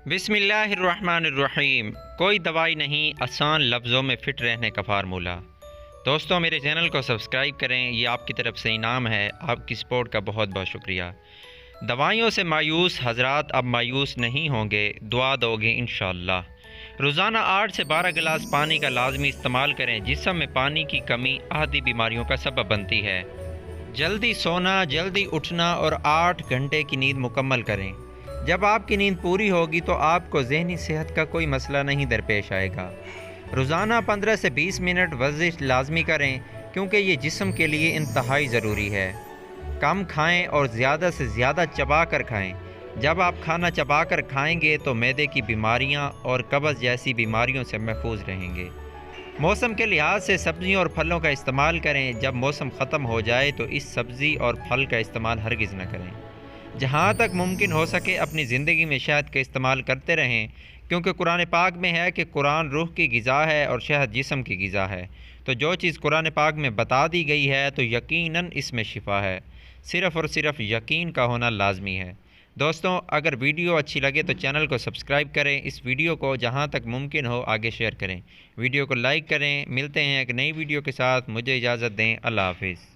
बिस्मिल्लाहिर्रहमानिर्रहीम। कोई दवाई नहीं, आसान लफ्ज़ों में फ़िट रहने का फार्मूला। दोस्तों, मेरे चैनल को सब्सक्राइब करें, ये आपकी तरफ से इनाम है। आपकी सपोर्ट का बहुत बहुत शुक्रिया। दवाइयों से मायूस हजरात अब मायूस नहीं होंगे, दुआ दोगे इंशाअल्लाह। रोज़ाना 8 से 12 गिलास पानी का लाजमी इस्तेमाल करें। जिस्म में पानी की कमी आदि बीमारियों का सबब बनती है। जल्दी सोना, जल्दी उठना और 8 घंटे की नींद मुकम्मल करें। जब आपकी नींद पूरी होगी तो आपको ज़हनी सेहत का कोई मसला नहीं दरपेश आएगा। रोज़ाना 15 से 20 मिनट वर्जिश लाजमी करें, क्योंकि ये जिस्म के लिए इंतहाई ज़रूरी है। कम खाएं और ज़्यादा से ज़्यादा चबा कर खाएं। जब आप खाना चबा कर खाएंगे तो मैदे की बीमारियां और कब्ज़ जैसी बीमारियों से महफूज रहेंगे। मौसम के लिहाज से सब्ज़ियों और फलों का इस्तेमाल करें। जब मौसम ख़त्म हो जाए तो इस सब्ज़ी और फल का इस्तेमाल हरगिज़ न करें। जहाँ तक मुमकिन हो सके अपनी ज़िंदगी में शहद का इस्तेमाल करते रहें, क्योंकि कुरान पाक में है कि कुरान रूह की ग़िज़ा है और शहद जिस्म की ग़िज़ा है। तो जो चीज़ कुरान पाक में बता दी गई है तो यकीनन इसमें शिफा है। सिर्फ़ और सिर्फ यकीन का होना लाजमी है। दोस्तों, अगर वीडियो अच्छी लगे तो चैनल को सब्सक्राइब करें। इस वीडियो को जहाँ तक मुमकिन हो आगे शेयर करें। वीडियो को लाइक करें। मिलते हैं एक नई वीडियो के साथ। मुझे इजाज़त दें। अल्लाह हाफिज़।